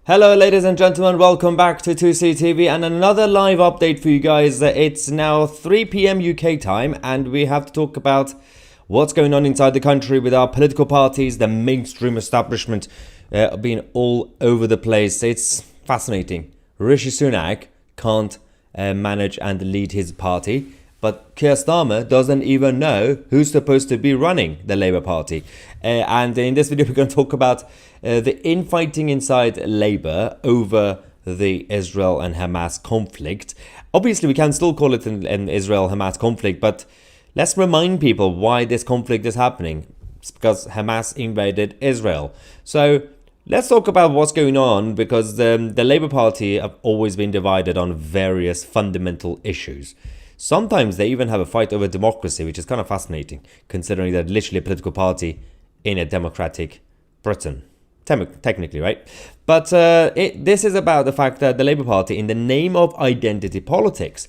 Hello ladies and gentlemen, welcome back to 2CTV and another live update for you guys. It's now 3 p.m. UK time and we have to talk about what's going on inside the country with our political parties, the mainstream establishment being all over the place. It's fascinating. Rishi Sunak can't manage and lead his party, but Keir Starmer doesn't even know who's supposed to be running the Labour Party. And in this video, we're going to talk about the infighting inside Labour over the Israel and Hamas conflict. Obviously, we can still call it an Israel-Hamas conflict, but let's remind people why this conflict is happening. It's because Hamas invaded Israel. So let's talk about what's going on, because the Labour Party have always been divided on various fundamental issues. Sometimes they even have a fight over democracy, which is kind of fascinating, considering they're literally a political party in a democratic Britain. Technically, right? But this is about the fact that the Labour Party, in the name of identity politics,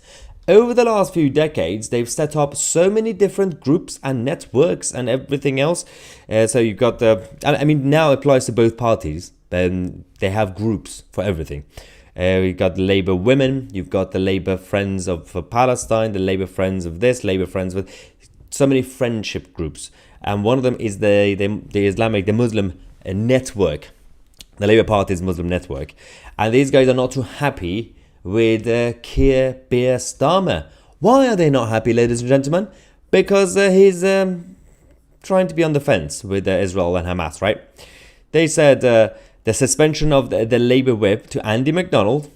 over the last few decades, they've set up so many different groups and networks and everything else. So you've got now it applies to both parties. Then they have groups for everything. You've got the Labour Women, you've got the Labour Friends of Palestine, the Labour Friends of this, Labour Friends with so many friendship groups. And one of them is the Islamic, the Muslim network, the Labour Party's Muslim network. And these guys are not too happy with Keir Starmer. Why are they not happy, ladies and gentlemen? Because he's trying to be on the fence with Israel and Hamas, right? They said the suspension of the Labour whip to Andy McDonald,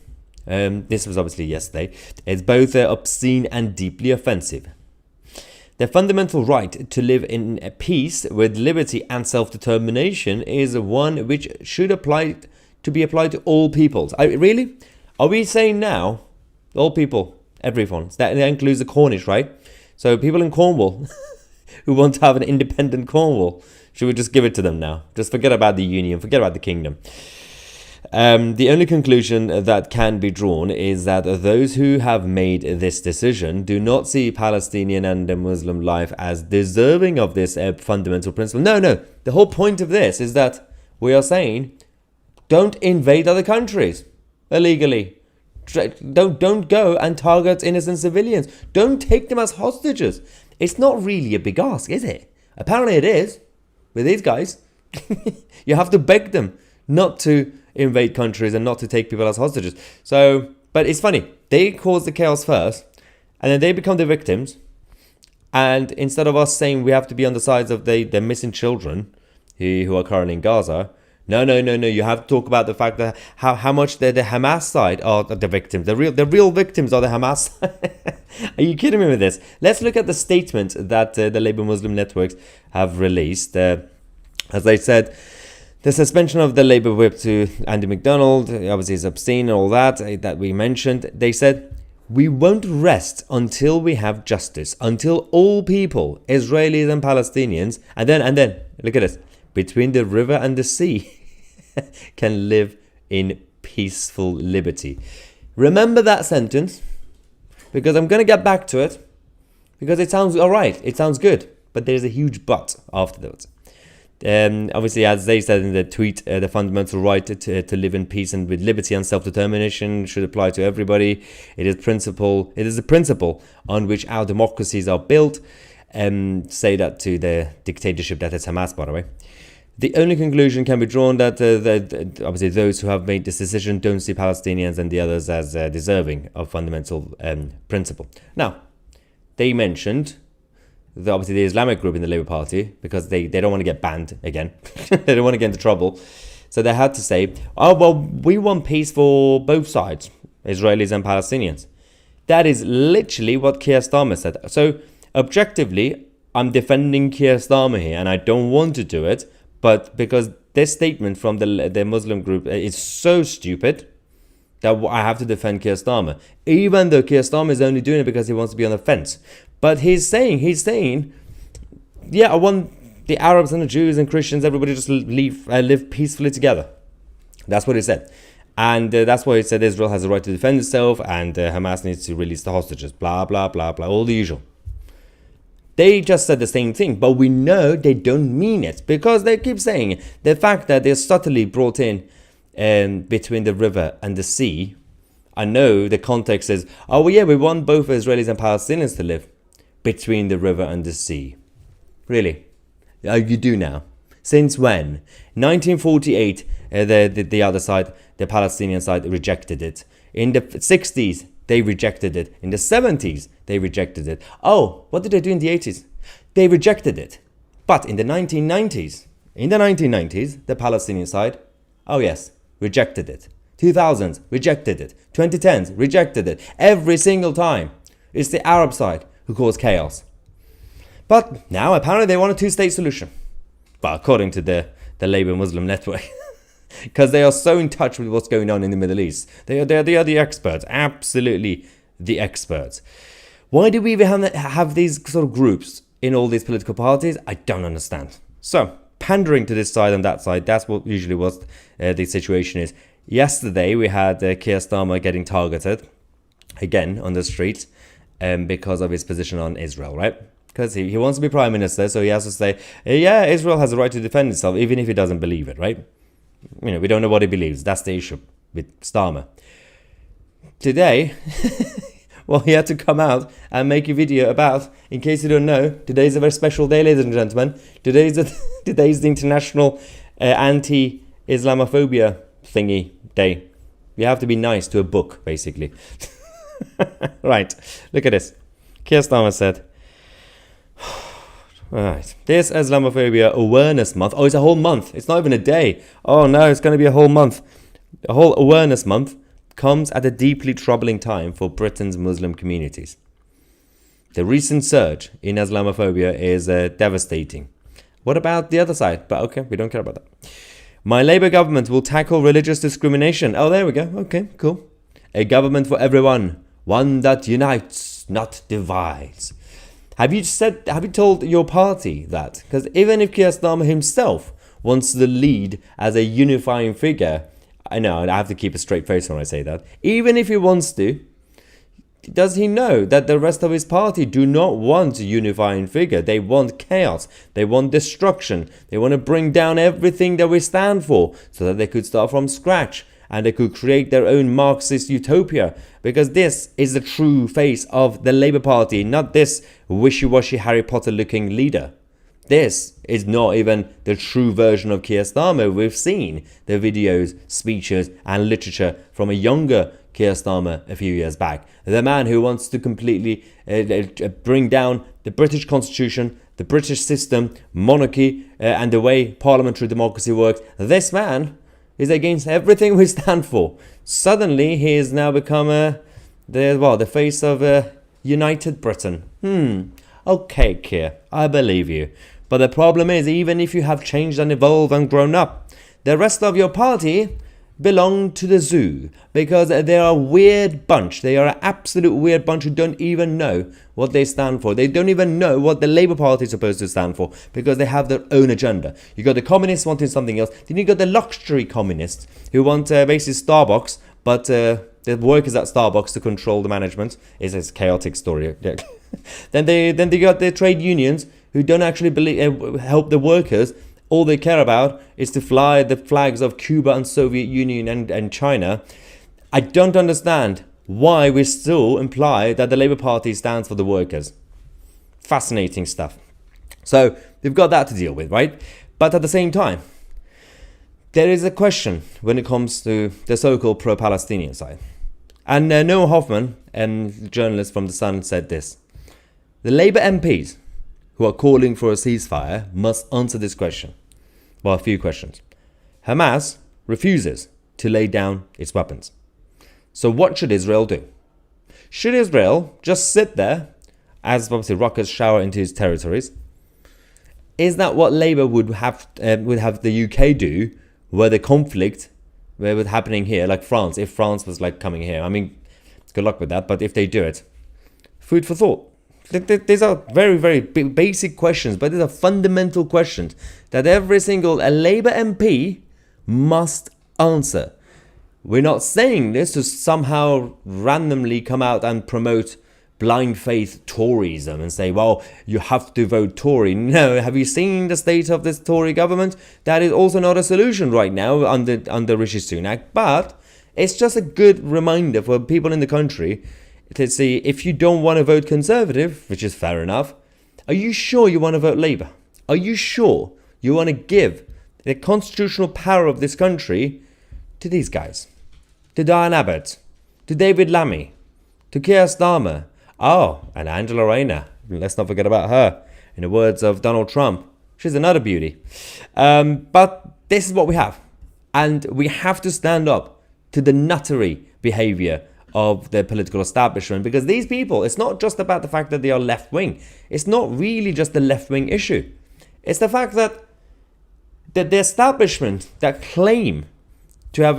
this was obviously yesterday, is both obscene and deeply offensive. The fundamental right to live in peace with liberty and self-determination is one which should be applied to all peoples. Really? Are we saying now, all people, everyone, that includes the Cornish, right? So people in Cornwall who want to have an independent Cornwall, should we just give it to them now? Just forget about the union, forget about the kingdom. The only conclusion that can be drawn is that those who have made this decision do not see Palestinian and Muslim life as deserving of this fundamental principle. No. The whole point of this is that we are saying, don't invade other countries illegally. Don't go and target innocent civilians. Don't take them as hostages. It's not really a big ask, is it? Apparently it is. With these guys, you have to beg them not to invade countries and not to take people as hostages. So, but it's funny. They cause the chaos first, and then they become the victims. And instead of us saying we have to be on the sides of the missing children who are currently in Gaza, no. You have to talk about the fact that how much the Hamas side are the victims. The real victims are the Hamas. Are you kidding me with this? Let's look at the statement that the Labour Muslim networks have released. As they said, the suspension of the Labour whip to Andy McDonald obviously is obscene and all that we mentioned. They said, we won't rest until we have justice, until all people, Israelis and Palestinians, and then look at this, between the river and the sea, can live in peaceful liberty. Remember that sentence, because I'm going to get back to it, because it sounds all right, it sounds good, but there's a huge but afterwards. Obviously, as they said in the tweet, the fundamental right to live in peace and with liberty and self-determination should apply to everybody. It is a principle on which our democracies are built. Say that to the dictatorship that is Hamas, by the way. The only conclusion can be drawn that obviously those who have made this decision don't see Palestinians and the others as deserving of fundamental principle. Now, they mentioned obviously the Islamic group in the Labour Party, because they don't want to get banned again. They don't want to get into trouble. So they had to say, oh, well, we want peace for both sides, Israelis and Palestinians. That is literally what Keir Starmer said. So objectively, I'm defending Keir Starmer here, and I don't want to do it. But because this statement from the Muslim group is so stupid that I have to defend Keir Starmer, even though Keir Starmer is only doing it because he wants to be on the fence. But he's saying, yeah, I want the Arabs and the Jews and Christians, everybody just live peacefully together. That's what he said. And that's why he said Israel has a right to defend itself and Hamas needs to release the hostages, blah, blah, blah, blah, all the usual. They just said the same thing, but we know they don't mean it, because they keep saying the fact that they subtly brought in between the river and the sea. I know the context is, oh well, yeah, we want both Israelis and Palestinians to live between the river and the sea. Really? Oh, you do now? Since when? 1948, the other side, the Palestinian side, rejected it. In the 60s, they rejected it. In the 70s, they rejected it. Oh, what did they do in the 80s? They rejected it. But in the 1990s, the Palestinian side, oh yes, rejected it. 2000s, rejected it. 2010s, rejected it. Every single time. It's the Arab side who caused chaos. But now apparently they want a two-state solution. But according to the Labour Muslim network. Because they are so in touch with what's going on in the Middle East. They are the experts. Absolutely the experts. Why do we even have these sort of groups in all these political parties? I don't understand. So, pandering to this side and that side, that's what usually was the situation is. Yesterday we had Keir Starmer getting targeted again on the streets because of his position on Israel, right? Because he wants to be prime minister, so he has to say, yeah, Israel has a right to defend itself, even if he doesn't believe it, right? You know, we don't know what he believes. That's the issue with Starmer. Today, well, he had to come out and make a video about, in case you don't know, today's a very special day, ladies and gentlemen. Today's the International Anti-Islamophobia thingy day. You have to be nice to a book, basically. Right, look at this. Keir Starmer said, right, this Islamophobia Awareness Month. Oh, it's a whole month. It's not even a day. Oh no, it's going to be a whole month. A whole Awareness Month comes at a deeply troubling time for Britain's Muslim communities. The recent surge in Islamophobia is devastating. What about the other side? But okay, we don't care about that. My Labour government will tackle religious discrimination. Oh, there we go. Okay, cool. A government for everyone. One that unites, not divides. Have you told your party that? Because even if Keir Starmer himself wants to lead as a unifying figure, I know I have to keep a straight face when I say that. Even if he wants to, does he know that the rest of his party do not want a unifying figure? They want chaos. They want destruction. They want to bring down everything that we stand for so that they could start from scratch and they could create their own Marxist utopia. Because this is the true face of the Labour Party, not this wishy-washy Harry Potter looking leader. This is not even the true version of Keir Starmer. We've seen the videos, speeches and literature from a younger Keir Starmer a few years back. The man who wants to completely bring down the British Constitution, the British system, monarchy and the way parliamentary democracy works. This man is against everything we stand for. Suddenly he has now become the face of United Britain. Okay, Keir, I believe you. But the problem is, even if you have changed and evolved and grown up, the rest of your party belong to the zoo, because they are a weird bunch. They are an absolute weird bunch who don't even know what they stand for. They don't even know what the Labour Party is supposed to stand for, because they have their own agenda. You got the communists wanting something else. Then you got the luxury communists who want basically Starbucks, but the workers at Starbucks to control the management. It's a chaotic story. Then they got the trade unions who don't actually help the workers. All they care about is to fly the flags of Cuba and Soviet Union and China. I don't understand why we still imply that the Labour Party stands for the workers. Fascinating stuff. So they've got that to deal with, right? But at the same time, there is a question when it comes to the so-called pro-Palestinian side. And Noah Hoffman, a journalist from The Sun, said this. The Labour MPs who are calling for a ceasefire must answer this question. Well, a few questions. Hamas refuses to lay down its weapons. So what should Israel do? Should Israel just sit there as obviously rockets shower into its territories? Is that what Labour would have the UK do, where the conflict was happening here, like France, if France was like coming here? I mean, good luck with that, but if they do it, food for thought. These are very, very basic questions, but these are fundamental questions that every single Labour MP must answer. We're not saying this to somehow randomly come out and promote blind faith Toryism and say, well, you have to vote Tory. No, have you seen the state of this Tory government? That is also not a solution right now under Rishi Sunak. But it's just a good reminder for people in the country to see, if you don't want to vote Conservative, which is fair enough, are you sure you want to vote Labour? Are you sure you want to give the constitutional power of this country to these guys? To Diane Abbott, to David Lammy, to Keir Starmer, and Angela Rayner. Let's not forget about her. In the words of Donald Trump, she's another beauty. But this is what we have. And we have to stand up to the nuttery behavior of the political establishment, because these people, it's not just about the fact that they are left-wing. It's not really just the left-wing issue. It's the fact that the establishment that claim to have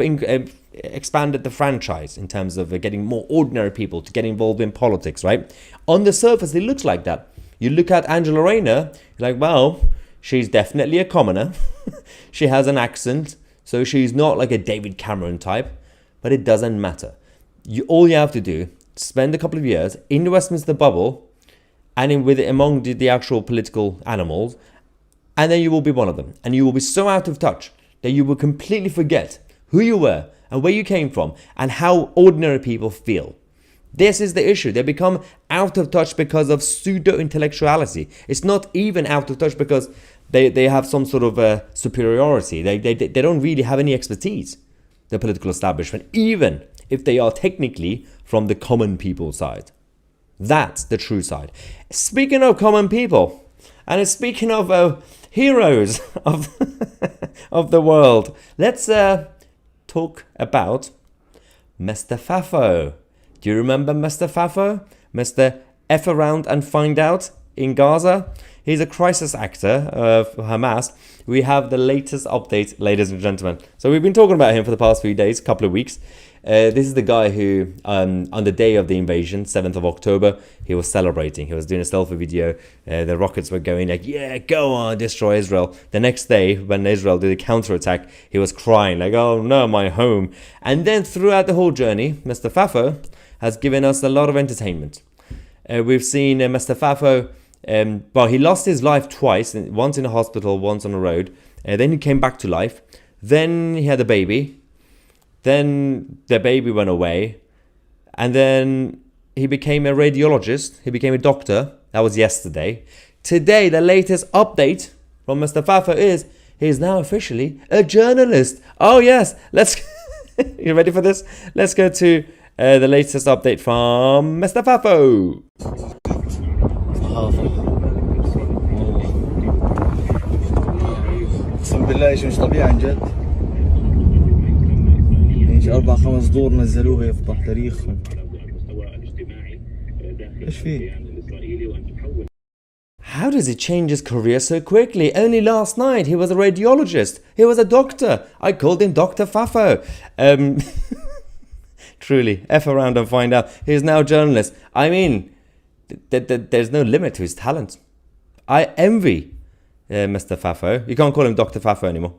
expanded the franchise in terms of getting more ordinary people to get involved in politics, right? On the surface, it looks like that. You look at Angela Rayner, you're like, well, she's definitely a commoner. She has an accent, so she's not like a David Cameron type, but it doesn't matter. All you have to do, spend a couple of years in the Westminster bubble and among the actual political animals, and then you will be one of them. And you will be so out of touch that you will completely forget who you were and where you came from and how ordinary people feel. This is the issue. They become out of touch because of pseudo-intellectuality. It's not even out of touch because they have some sort of superiority. They don't really have any expertise, the political establishment, even if they are technically from the common people side. That's the true side. Speaking of common people, and speaking of heroes of of the world, let's talk about Mr. Fafo. Do you remember Mr. Fafo? Mr. F around and find out in Gaza? He's a crisis actor for Hamas. We have the latest update, ladies and gentlemen. So we've been talking about him for the past few days, couple of weeks. This is the guy who, on the day of the invasion, 7th of October, he was celebrating. He was doing a selfie video. The rockets were going like, yeah, go on, destroy Israel. The next day, when Israel did a counterattack, he was crying like, oh no, my home. And then throughout the whole journey, Mr. Fafo has given us a lot of entertainment. We've seen Mr. Fafo, he lost his life twice, once in a hospital, once on the road. Then he came back to life. Then he had a baby. Then the baby went away. And then he became a radiologist. He became a doctor. That was yesterday. Today, the latest update from Mr. Fafo is he is now officially a journalist. Oh, yes. You ready for this? Let's go to the latest update from Mr. Fafo. اقسم بالله شيء مش طبيعي عن جد. شي 4-5 دور نزلوها يفضح تاريخهم. ايش فيه؟ How does he change his career so quickly? Only last night he was a radiologist. He was a doctor. I called him Dr. Fafo. Truly, F around and find out. He's now a journalist. I mean, there's no limit to his talent. I envy Mr. Fafo. You can't call him Dr. Fafo anymore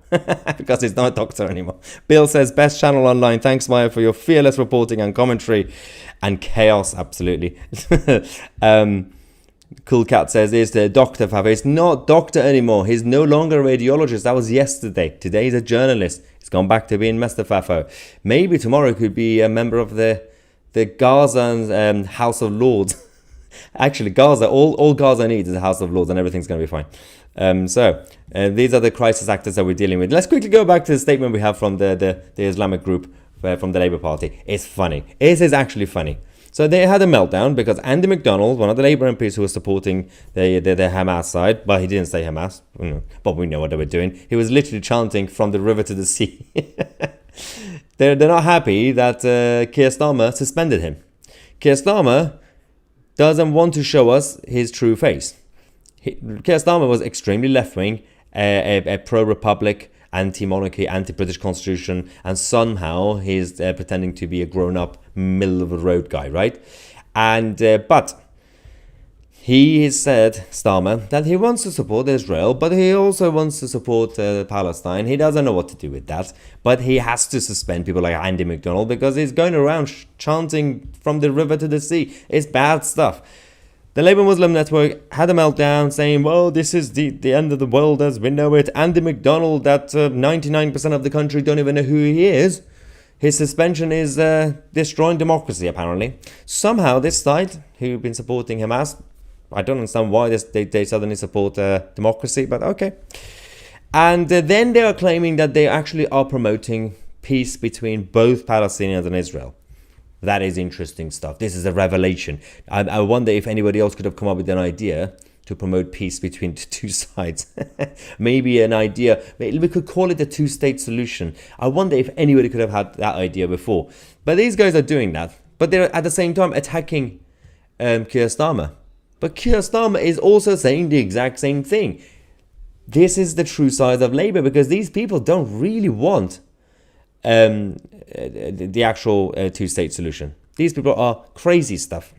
because he's not a doctor anymore. Bill says, best channel online. Thanks, Maya, for your fearless reporting and commentary and chaos. Absolutely. Cool Cat says, is the Dr. Fafo. He's not doctor anymore. He's no longer a radiologist. That was yesterday. Today he's a journalist. He's gone back to being Mr. Fafo. Maybe tomorrow he could be a member of the Gaza House of Lords. Actually, Gaza, all Gaza needs is a House of Lords and everything's going to be fine. These are the crisis actors that we're dealing with. Let's quickly go back to the statement we have from the Islamic group from the Labour Party. It's funny. It is actually funny. So they had a meltdown because Andy McDonald, one of the Labour MPs who was supporting the Hamas side, but he didn't say Hamas, but we know what they were doing. He was literally chanting from the river to the sea. They're not happy that Keir Starmer suspended him. Keir Starmer doesn't want to show us his true face. Keir Starmer was extremely left-wing, a pro-republic, anti-monarchy, anti-British constitution, and somehow he's pretending to be a grown-up, middle-of-the-road guy, right? And but He has said, Starmer, that he wants to support Israel, but he also wants to support Palestine. He doesn't know what to do with that, but he has to suspend people like Andy McDonald because he's going around chanting from the river to the sea. It's bad stuff. The Labour Muslim Network had a meltdown saying, well, this is the end of the world as we know it. Andy McDonald, that 99% of the country don't even know who he is. His suspension is destroying democracy, apparently. Somehow this side, who've been supporting Hamas, I don't understand why they suddenly support democracy, but okay. And then they are claiming that they actually are promoting peace between both Palestinians and Israel. That is interesting stuff. This is a revelation. I wonder if anybody else could have come up with an idea to promote peace between the two sides. Maybe an idea. We could call it a two-state solution. I wonder if anybody could have had that idea before. But these guys are doing that. But they're at the same time attacking Keir Starmer. But Keir Starmer is also saying the exact same thing. This is the true side of Labour, because these people don't really want the actual two-state solution. These people are crazy stuff.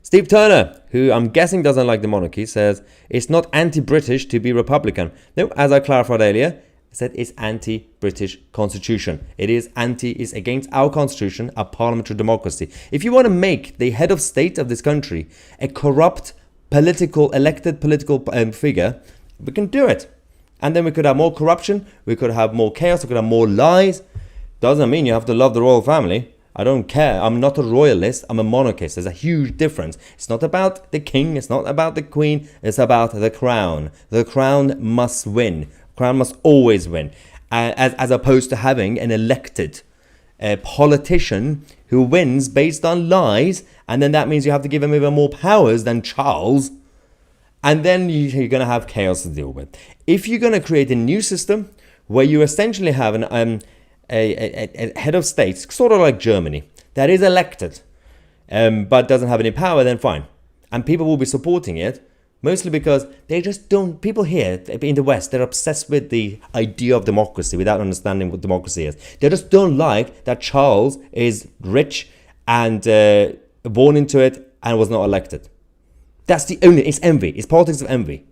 Steve Turner, who I'm guessing doesn't like the monarchy, says it's not anti-British to be Republican. No, as I clarified earlier, I said it's anti-British constitution. It's against our constitution, our parliamentary democracy. If you want to make the head of state of this country a corrupt elected political figure, we can do it. And then we could have more corruption, we could have more chaos, we could have more lies. Doesn't mean you have to love the royal family. I don't care. I'm not a royalist, I'm a monarchist. There's a huge difference. It's not about the king, it's not about the queen, it's about the crown. The crown must win. Crown must always win, as opposed to having an elected politician who wins based on lies, and then that means you have to give him even more powers than Charles, and then you're going to have chaos to deal with. If you're going to create a new system where you essentially have a head of state, sort of like Germany, that is elected but doesn't have any power, then fine. And people will be supporting it. Mostly because they just don't, people here in the West, they're obsessed with the idea of democracy without understanding what democracy is. They just don't like that Charles is rich and born into it and was not elected. That's the only, it's envy, it's politics of envy.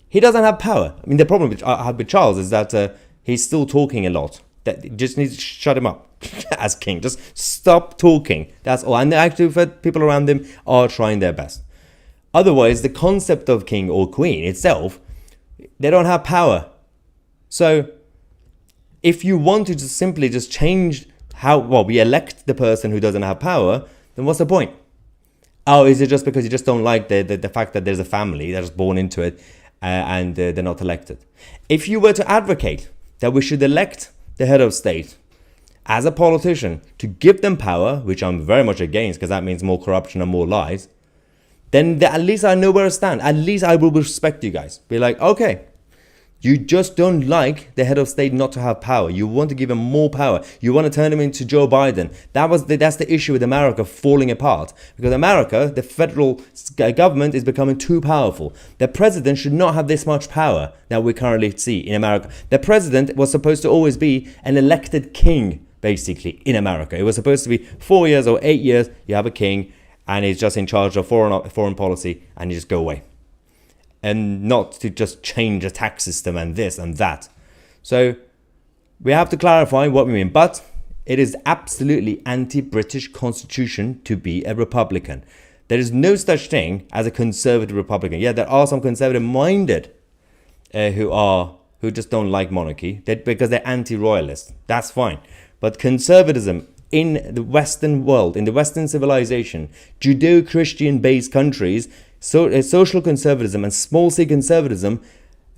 He doesn't have power. I mean, the problem I have with Charles is that he's still talking a lot. That you just need to shut him up as king. Just stop talking. That's all. And actually, people around him are trying their best. Otherwise, the concept of king or queen itself, they don't have power. So, if you want to just simply just change we elect the person who doesn't have power, then what's the point? Oh, is it just because you just don't like the fact that there's a family that's born into it and they're not elected? If you were to advocate that we should elect the head of state as a politician to give them power, which I'm very much against because that means more corruption and more lies, then at least I know where I stand. At least I will respect you guys. Be like, okay, you just don't like the head of state not to have power. You want to give him more power. You want to turn him into Joe Biden. That's the issue with America falling apart. Because America, the federal government is becoming too powerful. The president should not have this much power that we currently see in America. The president was supposed to always be an elected king, basically, in America. It was supposed to be 4 years or 8 years, you have a king, and he's just in charge of foreign policy, and you just go away. And not to just change the tax system and this and that. So we have to clarify what we mean. But it is absolutely anti-British constitution to be a Republican. There is no such thing as a conservative Republican. Yeah, there are some conservative-minded who just don't like monarchy because they're anti-royalist. That's fine. But conservatism in the Western world, in the Western civilization, Judeo-Christian based countries, social conservatism and small c conservatism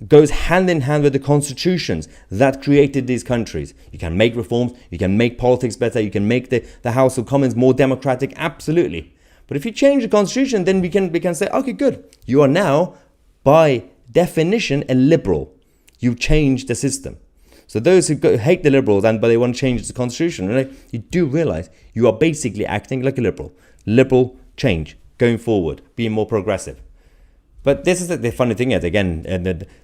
goes hand in hand with the constitutions that created these countries. You can make reforms, you can make politics better, you can make the House of Commons more democratic, absolutely. But if you change the constitution, then we can say, okay, good. You are now, by definition, a liberal. You've changed the system. So those who hate the liberals but they want to change the constitution, right, you do realize you are basically acting like a liberal. Liberal change, going forward, being more progressive. But this is the funny thing is, again,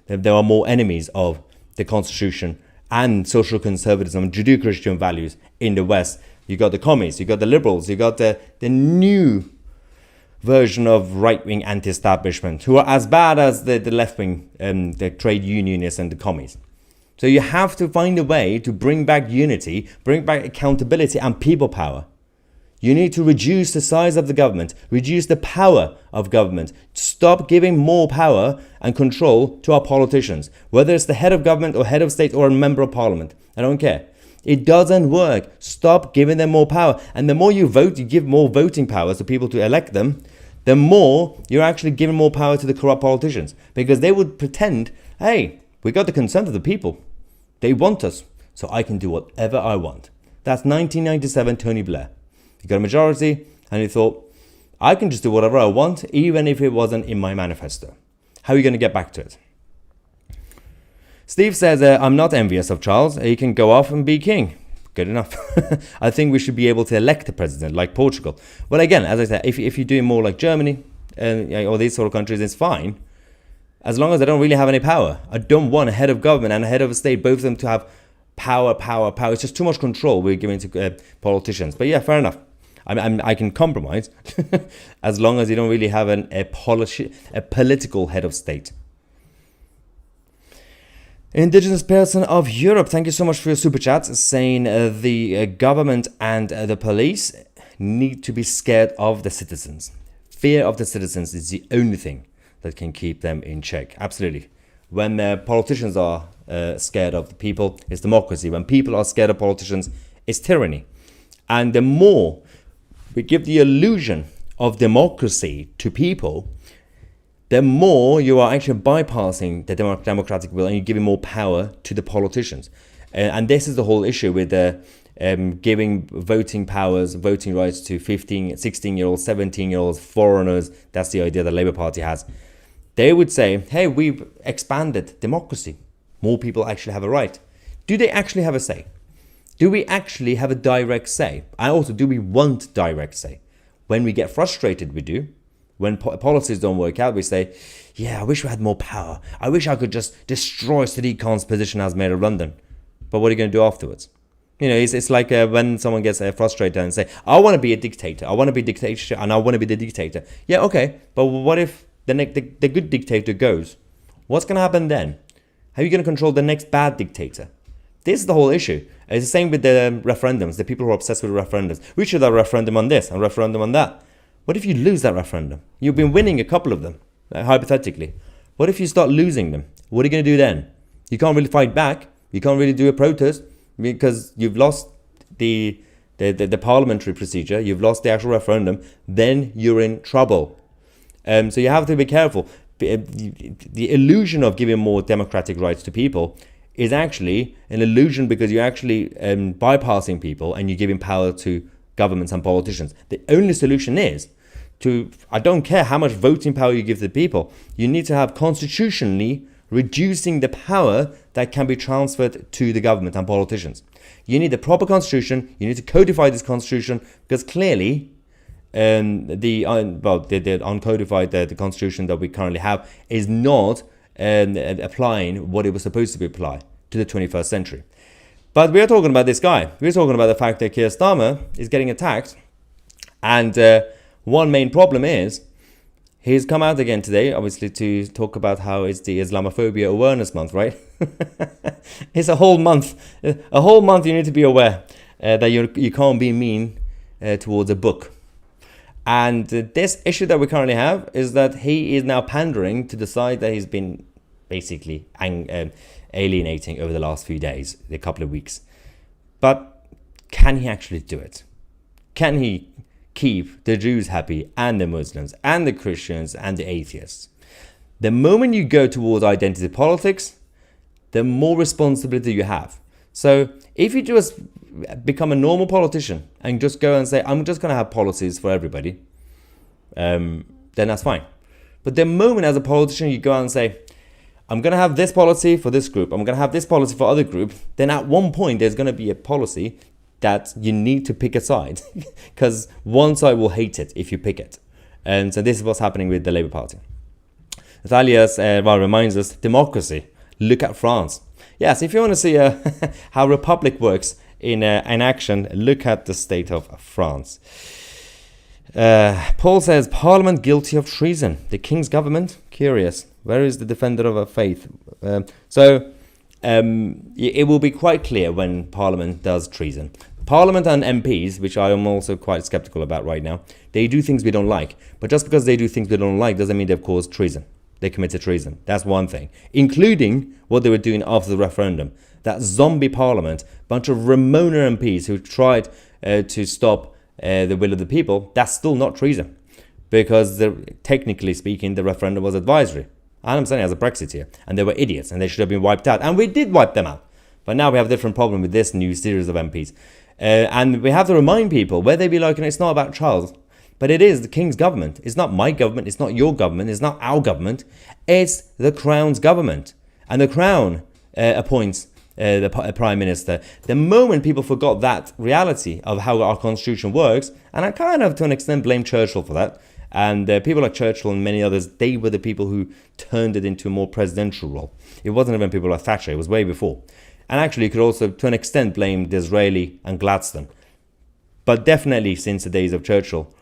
there are more enemies of the constitution and social conservatism and Judeo-Christian values in the West. You got the commies, you got the liberals, you got the new version of right-wing anti-establishment who are as bad as the left-wing, the trade unionists and the commies. So you have to find a way to bring back unity, bring back accountability and people power. You need to reduce the size of the government, reduce the power of government, stop giving more power and control to our politicians, whether it's the head of government or head of state or a member of parliament. I don't care. It doesn't work. Stop giving them more power. And the more you vote, you give more voting powers to people to elect them, the more you're actually giving more power to the corrupt politicians, because they would pretend, hey, we got the consent of the people. They want us, so I can do whatever I want. That's 1997 Tony Blair. He got a majority and he thought, I can just do whatever I want, even if it wasn't in my manifesto. How are you going to get back to it? Steve says, I'm not envious of Charles. He can go off and be king. Good enough. I think we should be able to elect a president like Portugal. Well, again, as I said, if you're doing more like Germany or these sort of countries, it's fine. As long as they don't really have any power. I don't want a head of government and a head of a state, both of them to have power. It's just too much control we're giving to politicians. But yeah, fair enough. I can compromise as long as you don't really have a political head of state. Indigenous person of Europe, thank you so much for your super chat, saying the government and the police need to be scared of the citizens. Fear of the citizens is the only thing that can keep them in check. Absolutely. When politicians are scared of the people, it's democracy. When people are scared of politicians, it's tyranny. And the more we give the illusion of democracy to people, the more you are actually bypassing the democratic will and you're giving more power to the politicians. And this is the whole issue with giving voting powers, voting rights to 15, 16-year-olds, 17-year-olds, foreigners. That's the idea the Labour Party has. They would say, hey, we've expanded democracy. More people actually have a right. Do they actually have a say? Do we actually have a direct say? And also, do we want direct say? When we get frustrated, we do. When policies don't work out, we say, yeah, I wish we had more power. I wish I could just destroy Sadiq Khan's position as mayor of London. But what are you going to do afterwards? You know, it's like when someone gets frustrated and say, I want to be a dictator. I want to be a dictator and I want to be the dictator. Yeah, okay. But what if the good dictator goes? What's going to happen then? How are you going to control the next bad dictator? This is the whole issue. It's the same with the referendums. The people who are obsessed with referendums. We should have a referendum on this and referendum on that. What if you lose that referendum? You've been winning a couple of them, hypothetically. What if you start losing them? What are you going to do then? You can't really fight back. You can't really do a protest because you've lost the parliamentary procedure. You've lost the actual referendum. Then you're in trouble. So you have to be careful. The illusion of giving more democratic rights to people is actually an illusion because you're actually bypassing people and you're giving power to governments and politicians. The only solution is I don't care how much voting power you give to the people, you need to have constitutionally reducing the power that can be transferred to the government and politicians. You need a proper constitution, you need to codify this constitution, because clearly the uncodified, the constitution that we currently have is not applying what it was supposed to be applied to the 21st century. But we're talking about this guy. We're talking about the fact that Keir Starmer is getting attacked. And one main problem is he's come out again today, obviously, to talk about how it's the Islamophobia Awareness Month, right? It's a whole month. A whole month you need to be aware that you can't be mean towards a book. And this issue that we currently have is that he is now pandering to the side that he's been basically alienating over the last few days, a couple of weeks. But can he actually do it? Can he keep the Jews happy and the Muslims and the Christians and the atheists? The moment you go towards identity politics, the more responsibility you have. So if you just become a normal politician and just go and say, I'm just going to have policies for everybody, then that's fine. But the moment as a politician you go out and say, I'm going to have this policy for this group, I'm going to have this policy for other group, then at one point there's going to be a policy that you need to pick a side because one side will hate it if you pick it. And so this is what's happening with the Labour Party. Natalia reminds us, democracy. Look at France. Yes, if you want to see how republic works in action, look at the state of France. Paul says, Parliament guilty of treason. The King's government? Curious. Where is the defender of our faith? It will be quite clear when Parliament does treason. Parliament and MPs, which I am also quite skeptical about right now, they do things we don't like. But just because they do things we don't like doesn't mean they've caused treason. They committed treason. That's one thing. Including what they were doing after the referendum. That zombie parliament, bunch of Ramona MPs who tried to stop the will of the people, that's still not treason. Because technically speaking, the referendum was advisory. And I'm saying as a Brexiteer. And they were idiots and they should have been wiped out. And we did wipe them out. But now we have a different problem with this new series of MPs. And we have to remind people, where they be like, it's not about Charles, but it is the King's government. It's not my government. It's not your government. It's not our government. It's the Crown's government. And the Crown appoints the Prime Minister. The moment people forgot that reality of how our Constitution works, and I kind of, to an extent, blame Churchill for that. And people like Churchill and many others, they were the people who turned it into a more presidential role. It wasn't even people like Thatcher. It was way before. And actually, you could also, to an extent, blame Disraeli and Gladstone. But definitely, since the days of Churchill,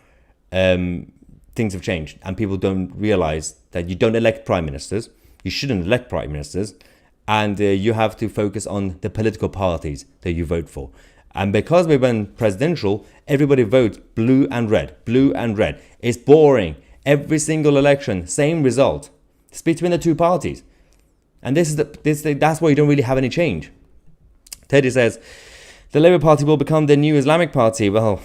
things have changed. And people don't realize that you don't elect prime ministers. You shouldn't elect prime ministers. And you have to focus on the political parties that you vote for. And because we went presidential, everybody votes blue and red. Blue and red. It's boring. Every single election, same result. It's between the two parties. And that's why you don't really have any change. Teddy says, the Labour Party will become the new Islamic Party. Well,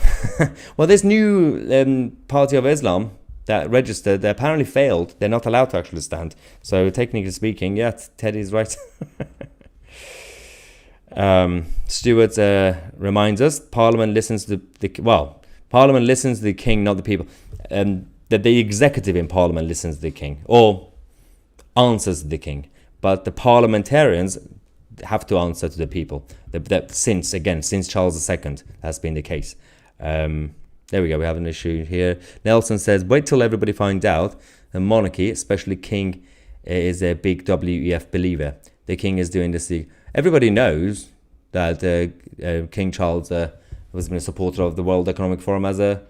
this new Party of Islam that registered, they apparently failed. They're not allowed to actually stand. So technically speaking, yeah, Teddy's right. Stuart reminds us, Parliament listens to Parliament listens to the King, not the people. That the executive in Parliament listens to the King, or answers to the King. But the parliamentarians have to answer to the people. Since Charles II, that's been the case. There we go, we have an issue here. Nelson says, wait till everybody finds out the monarchy, especially King, is a big WEF believer. The King is doing this. Everybody knows that King Charles was a supporter of the World Economic Forum as a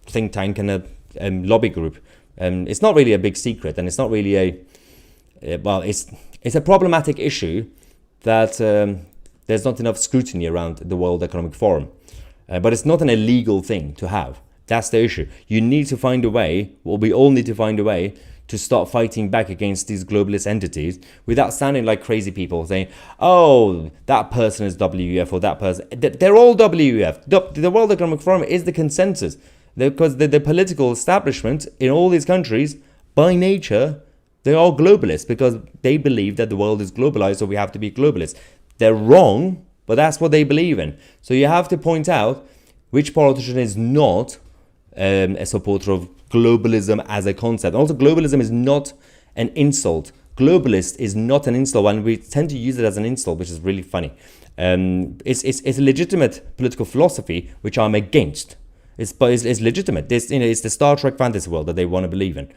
think tank and a lobby group. It's not really a big secret, and it's not really it's a problematic issue that there's not enough scrutiny around the World Economic Forum. But it's not an illegal thing to have. That's the issue. You need to find a way, we all need to find a way to start fighting back against these globalist entities without sounding like crazy people saying, oh, that person is WEF or that person. They're all WEF. The World Economic Forum is the consensus. Because the political establishment in all these countries, by nature, they're all globalists because they believe that the world is globalized, so we have to be globalists. They're wrong, but that's what they believe in. So you have to point out which politician is not a supporter of globalism as a concept. Also, globalism is not an insult. Globalist is not an insult, and we tend to use it as an insult, which is really funny. It's a legitimate political philosophy, which I'm against. It's legitimate. It's the Star Trek fantasy world that they want to believe in.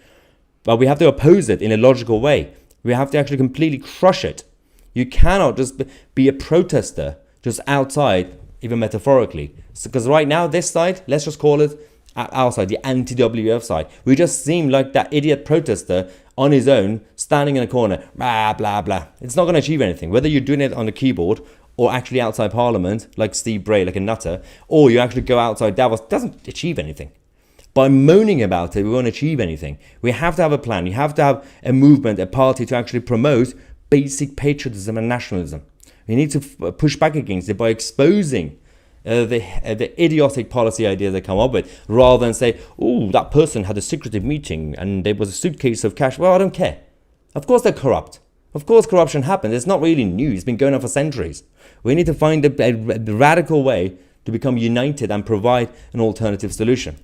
But we have to oppose it in a logical way. We have to actually completely crush it. You cannot just be a protester just outside, even metaphorically. Because right now, this side, let's just call it our side, the anti-WF side. We just seem like that idiot protester on his own, standing in a corner, blah, blah, blah. It's not going to achieve anything. Whether you're doing it on the keyboard or actually outside Parliament, like Steve Bray, like a nutter, or you actually go outside Davos, doesn't achieve anything. By moaning about it, we won't achieve anything. We have to have a plan. You have to have a movement, a party to actually promote basic patriotism and nationalism. We need to push back against it by exposing the idiotic policy ideas they come up with, rather than say, oh, that person had a secretive meeting and there was a suitcase of cash. Well, I don't care. Of course they're corrupt. Of course corruption happens. It's not really new. It's been going on for centuries. We need to find a radical way to become united and provide an alternative solution.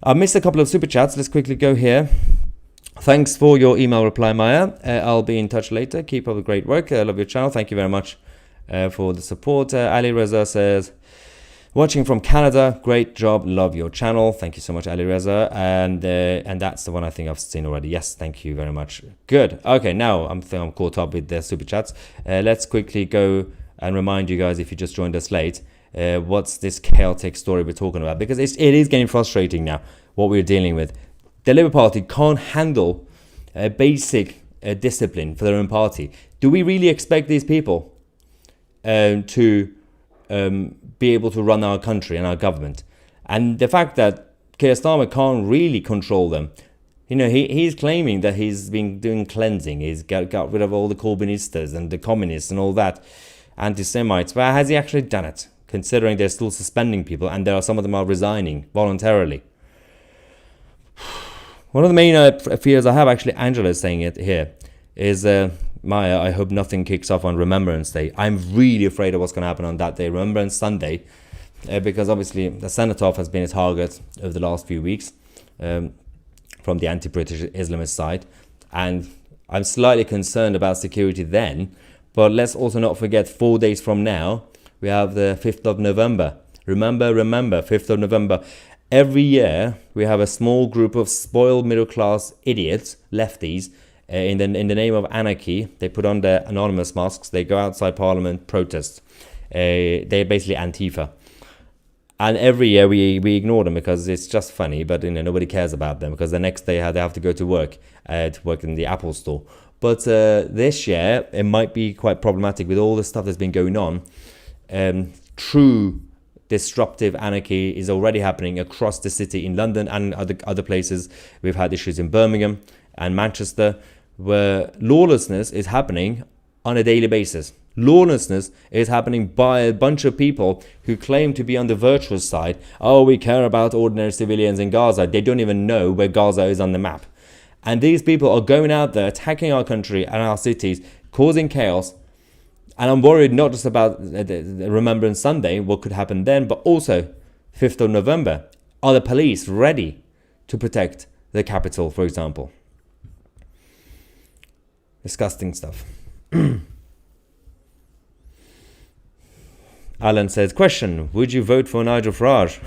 I missed a couple of super chats. Let's quickly go here. Thanks for your email reply, Maya. I'll be in touch later. Keep up the great work. I love your channel. Thank you very much for the support. Ali Reza says, watching from Canada. Great job. Love your channel. Thank you so much, Ali Reza. And that's the one I think I've seen already. Yes, thank you very much. Good. Okay, now I'm caught up with the super chats. Let's quickly go and remind you guys, if you just joined us late, What's this chaotic story we're talking about? Because it is getting frustrating now, what we're dealing with. The Labour Party can't handle basic discipline for their own party. Do we really expect these people to be able to run our country and our government? And the fact that Keir Starmer can't really control them. You know, he's claiming that he's been doing cleansing. He's got rid of all the Corbynistas and the communists and all that, anti-Semites. But has he actually done it? Considering they're still suspending people and some of them are resigning voluntarily. One of the main fears I have, actually, Angela is saying it here, is Maya, I hope nothing kicks off on Remembrance Day. I'm really afraid of what's going to happen on that day, Remembrance Sunday, because obviously the Senatov has been a target over the last few weeks. From the anti-British Islamist side, and I'm slightly concerned about security then. But let's also not forget, 4 days from now we have the 5th of November. Remember 5th of November. Every year we have a small group of spoiled middle-class idiots, lefties, in the name of anarchy. They put on their anonymous masks, they go outside Parliament, protest. They're basically Antifa. And every year we ignore them because it's just funny, but nobody cares about them because the next day they have to go to work in the Apple store. But this year it might be quite problematic with all the stuff that's been going on. True disruptive anarchy is already happening across the city in London and other places. We've had issues in Birmingham and Manchester where lawlessness is happening on a daily basis. Lawlessness is happening by a bunch of people who claim to be on the virtuous side. Oh, we care about ordinary civilians in Gaza. They don't even know where Gaza is on the map. And these people are going out there, attacking our country and our cities, causing chaos. And I'm worried not just about the Remembrance Sunday, what could happen then, but also 5th of November. Are the police ready to protect the capital, for example? Disgusting stuff. Alan says, question, would you vote for Nigel Farage?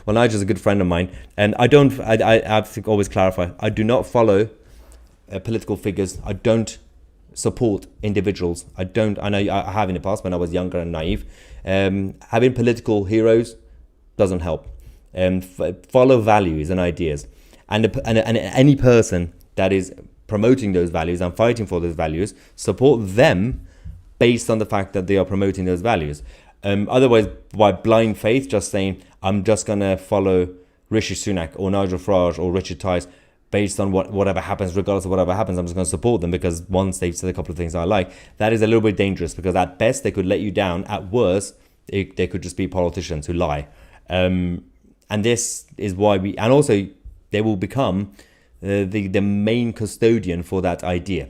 Well, Nigel's a good friend of mine. And I have to always clarify, I do not follow political figures. I don't support individuals. I know I have in the past when I was younger and naive. Having political heroes doesn't help. Follow values and ideas. And any person that is promoting those values and fighting for those values, support them based on the fact that they are promoting those values. Otherwise, by blind faith, just saying, I'm just going to follow Rishi Sunak or Nigel Farage or Richard Tice based on whatever happens, regardless of whatever happens, I'm just going to support them because once they've said a couple of things I like. That is a little bit dangerous because at best, they could let you down. At worst, they could just be politicians who lie. And this is why and also they will become the main custodian for that idea.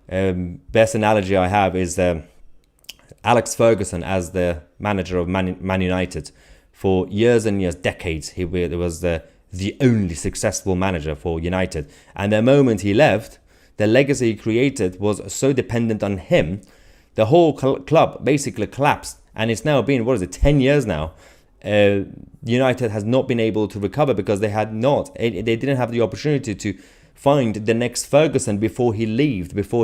Best analogy I have is Alex Ferguson as the manager of Man United. For years and years, decades, he was the only successful manager for United. And the moment he left, the legacy he created was so dependent on him, the whole club basically collapsed. And it's now been, 10 years now. United has not been able to recover because they didn't have the opportunity to find the next Ferguson before he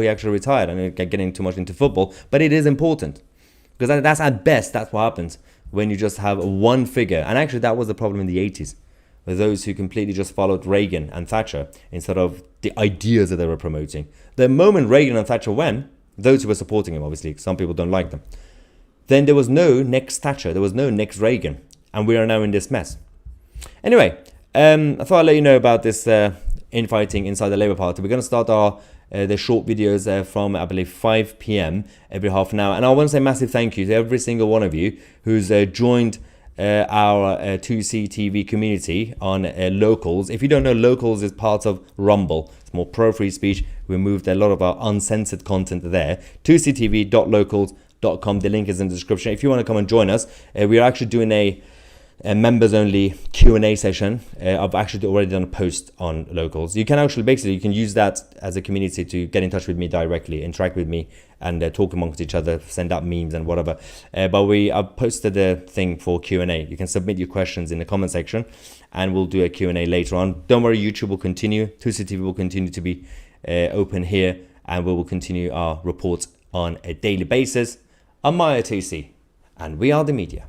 actually retired. I'm not getting too much into football, but it is important because that's at best, that's what happens when you just have one figure. And actually that was the problem in the 80s with those who completely just followed Reagan and Thatcher instead of the ideas that they were promoting. The moment Reagan and Thatcher went, those who were supporting him, obviously, some people don't like them, then there was no next Thatcher, there was no next Reagan, and we are now in this mess. Anyway, I thought I'd let you know about this infighting inside the Labour Party. We're going to start the short videos from, I believe, 5 p.m. every half an hour. And I want to say massive thank you to every single one of you who's joined our 2C TV community on Locals. If you don't know, Locals is part of Rumble. It's more pro-free speech. We moved a lot of our uncensored content there. 2ctv.locals.com. The link is in the description. If you want to come and join us, we are actually doing a members-only Q&A session. I've actually already done a post on Locals. You can actually, you can use that as a community to get in touch with me directly, interact with me, and talk amongst each other, send out memes and whatever. But I've posted a thing for Q&A. You can submit your questions in the comment section, and we'll do a Q&A later on. Don't worry, YouTube will continue. 2CTV will continue to be open here, and we will continue our reports on a daily basis. I'm Maya 2C, and we are the media.